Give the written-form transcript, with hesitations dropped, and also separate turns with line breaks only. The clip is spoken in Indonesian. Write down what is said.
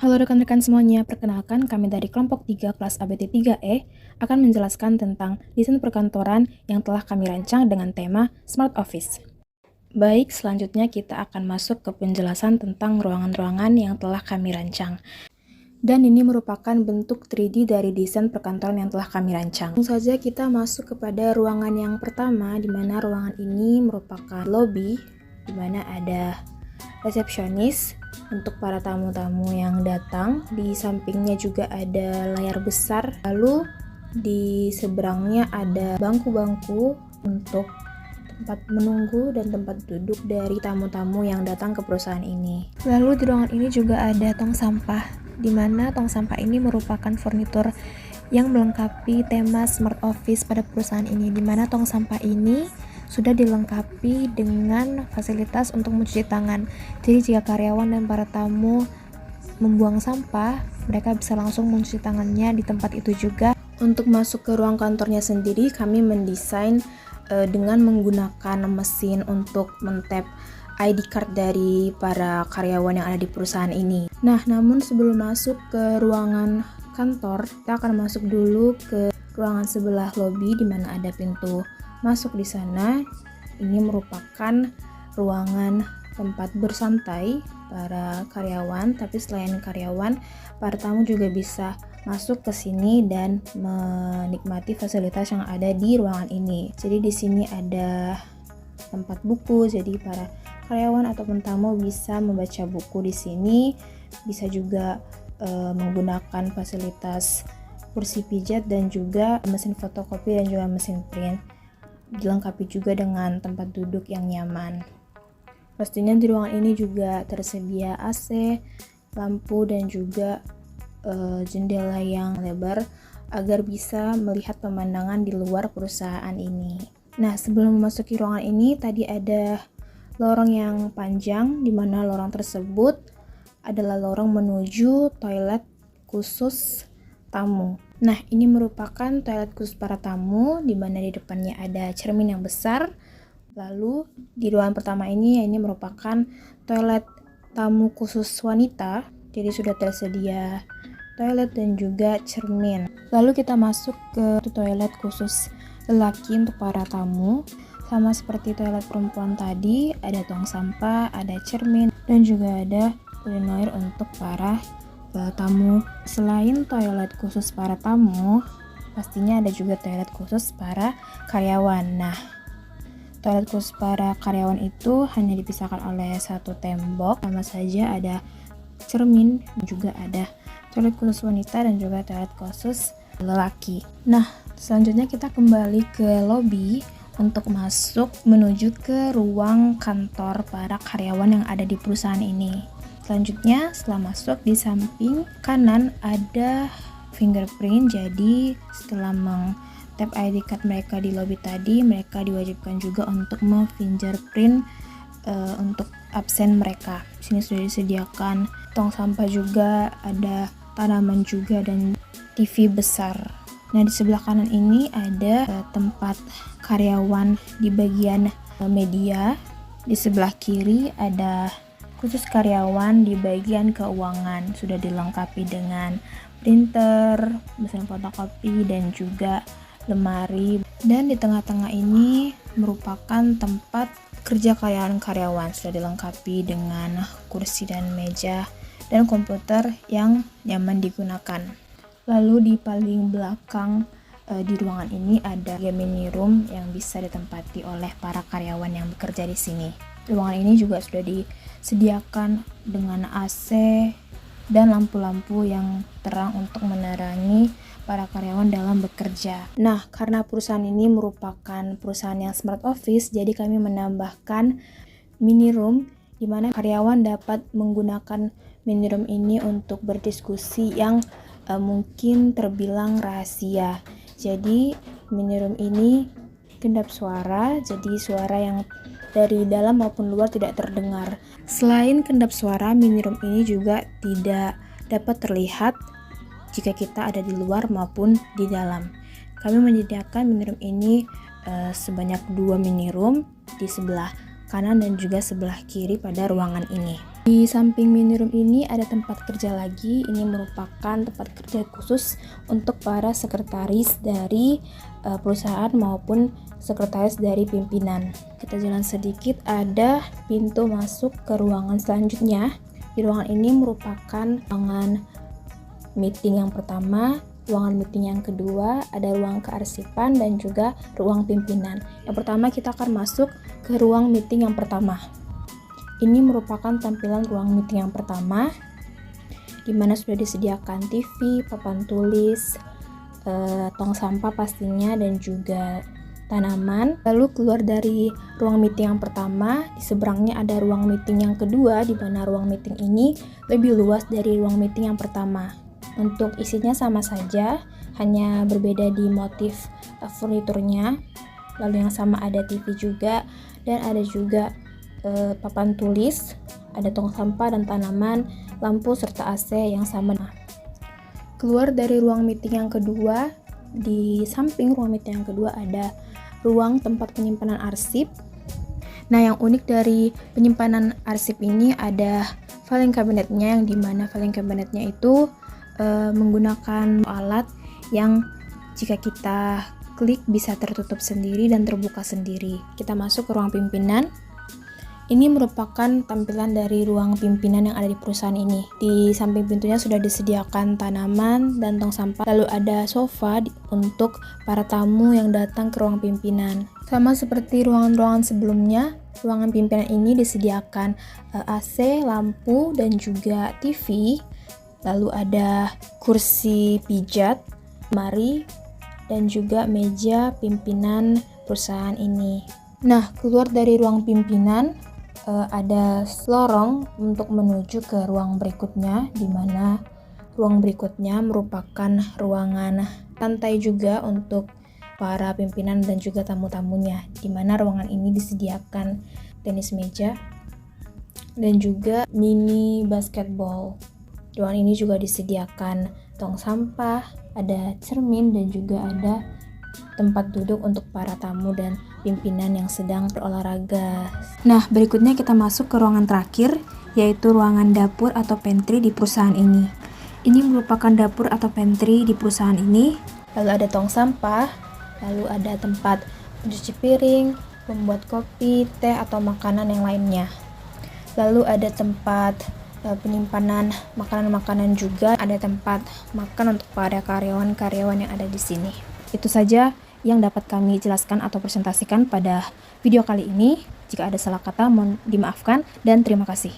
Halo rekan-rekan semuanya, perkenalkan kami dari kelompok 3 kelas ABT 3E akan menjelaskan tentang desain perkantoran yang telah kami rancang dengan tema Smart Office. Baik, selanjutnya kita akan masuk ke penjelasan tentang ruangan-ruangan yang telah kami rancang. Dan ini merupakan bentuk 3D dari desain perkantoran yang telah kami rancang. Langsung saja kita masuk kepada ruangan yang pertama, di mana ruangan ini merupakan lobby, di mana ada resepsionis untuk para tamu-tamu yang datang. Di sampingnya juga ada layar besar, lalu di seberangnya ada bangku-bangku untuk tempat menunggu dan tempat duduk dari tamu-tamu yang datang ke perusahaan ini. Lalu di ruangan ini juga ada tong sampah, di mana tong sampah ini merupakan furnitur yang melengkapi tema Smart Office pada perusahaan ini, di mana tong sampah ini sudah dilengkapi dengan fasilitas untuk mencuci tangan. Jadi jika karyawan dan para tamu membuang sampah, mereka bisa langsung mencuci tangannya di tempat itu juga. Untuk masuk ke ruang kantornya sendiri, kami mendesain dengan menggunakan mesin untuk men-tap ID card dari para karyawan yang ada di perusahaan ini. Nah, namun sebelum masuk ke ruangan kantor, kita akan masuk dulu ke ruangan sebelah lobby di mana ada pintu masuk di sana. Ini merupakan ruangan tempat bersantai para karyawan, tapi selain karyawan, para tamu juga bisa masuk ke sini dan menikmati fasilitas yang ada di ruangan ini. Jadi di sini ada tempat buku, jadi para karyawan ataupun tamu bisa membaca buku di sini. Bisa juga menggunakan fasilitas kursi pijat dan juga mesin fotokopi dan juga mesin print. Dilengkapi juga dengan tempat duduk yang nyaman. Pastinya di ruangan ini juga tersedia AC, lampu dan juga jendela yang lebar agar bisa melihat pemandangan di luar perusahaan ini. Nah, sebelum memasuki ruangan ini tadi ada lorong yang panjang, di mana lorong tersebut adalah lorong menuju toilet khusus tamu. Nah, ini merupakan toilet khusus para tamu, di mana di depannya ada cermin yang besar. Lalu di ruangan pertama ini merupakan toilet tamu khusus wanita, jadi sudah tersedia toilet dan juga cermin. Lalu kita masuk ke toilet khusus lelaki untuk para tamu. Sama seperti toilet perempuan tadi, ada tong sampah, ada cermin, dan juga ada urinoir untuk para tamu. Selain toilet khusus para tamu, pastinya ada juga toilet khusus para karyawan. Nah, toilet khusus para karyawan itu hanya dipisahkan oleh satu tembok. Sama saja ada cermin, juga ada toilet khusus wanita dan juga toilet khusus lelaki. Nah, selanjutnya kita kembali ke lobby untuk masuk menuju ke ruang kantor para karyawan yang ada di perusahaan ini. Selanjutnya, setelah masuk, di samping kanan ada fingerprint. Jadi setelah tap ID card mereka di lobby tadi, mereka diwajibkan juga untuk fingerprint untuk absen mereka. Di sini sudah disediakan tong sampah juga, ada tanaman juga, dan TV besar. Nah, di sebelah kanan ini ada tempat karyawan di bagian media. Di sebelah kiri ada khusus karyawan di bagian keuangan. Sudah dilengkapi dengan printer, mesin fotokopi, dan juga lemari. Dan di tengah-tengah ini merupakan tempat kerja karyawan. Sudah dilengkapi dengan kursi dan meja dan komputer yang nyaman digunakan. Lalu di paling belakang di ruangan ini ada mini room yang bisa ditempati oleh para karyawan yang bekerja di sini. Ruangan ini juga sudah disediakan dengan AC dan lampu-lampu yang terang untuk menerangi para karyawan dalam bekerja. Nah, karena perusahaan ini merupakan perusahaan yang Smart Office, jadi kami menambahkan mini room di mana karyawan dapat menggunakan mini room ini untuk berdiskusi yang mungkin terbilang rahasia. Jadi mini room ini kedap suara, jadi suara yang dari dalam maupun luar tidak terdengar. Selain kedap suara, mini room ini juga tidak dapat terlihat jika kita ada di luar maupun di dalam. Kami menyediakan mini room ini sebanyak 2 mini room di sebelah kanan dan juga sebelah kiri pada ruangan ini. Di samping mini room ini ada tempat kerja lagi. Ini merupakan tempat kerja khusus untuk para sekretaris dari perusahaan maupun sekretaris dari pimpinan. Kita jalan sedikit, ada pintu masuk ke ruangan selanjutnya. Di ruangan ini merupakan ruangan meeting yang pertama, ruangan meeting yang kedua, ada ruang kearsipan dan juga ruang pimpinan. Yang pertama kita akan masuk ke ruang meeting yang pertama. Ini merupakan tampilan ruang meeting yang pertama, di mana sudah disediakan TV, papan tulis, tong sampah pastinya, dan juga tanaman. Lalu keluar dari ruang meeting yang pertama, di seberangnya ada ruang meeting yang kedua, di mana ruang meeting ini lebih luas dari ruang meeting yang pertama. Untuk isinya sama saja, hanya berbeda di motif furniturnya. Lalu yang sama ada TV juga, dan ada juga papan tulis, ada tong sampah dan tanaman, lampu serta AC yang sama. Keluar dari ruang meeting yang kedua, di samping ruang meeting yang kedua ada ruang tempat penyimpanan arsip. Nah, yang unik dari penyimpanan arsip ini ada filing cabinetnya, yang dimana filing cabinetnya itu menggunakan alat yang jika kita klik bisa tertutup sendiri dan terbuka sendiri. Kita masuk ke ruang pimpinan. Ini merupakan tampilan dari ruang pimpinan yang ada di perusahaan ini. Di samping pintunya sudah disediakan tanaman dan tong sampah. Lalu ada sofa untuk para tamu yang datang ke ruang pimpinan. Sama seperti ruangan-ruangan sebelumnya, ruangan pimpinan ini disediakan AC, lampu, dan juga TV. Lalu ada kursi pijat, lemari, dan juga meja pimpinan perusahaan ini. Nah, keluar dari ruang pimpinan, ada lorong untuk menuju ke ruang berikutnya, di mana ruang berikutnya merupakan ruangan santai juga untuk para pimpinan dan juga tamu-tamunya, di mana ruangan ini disediakan tenis meja dan juga mini basketball. Ruangan ini juga disediakan tong sampah, ada cermin, dan juga ada tempat duduk untuk para tamu dan pimpinan yang sedang berolahraga. Nah, berikutnya kita masuk ke ruangan terakhir, yaitu ruangan dapur atau pantry di perusahaan ini. Ini merupakan dapur atau pantry di perusahaan ini. Lalu ada tong sampah, lalu ada tempat mencuci piring, membuat kopi, teh, atau makanan yang lainnya. Lalu ada tempat penyimpanan makanan-makanan juga, ada tempat makan untuk para karyawan-karyawan yang ada di sini. Itu saja yang dapat kami jelaskan atau presentasikan pada video kali ini. Jika ada salah kata, mohon dimaafkan dan terima kasih.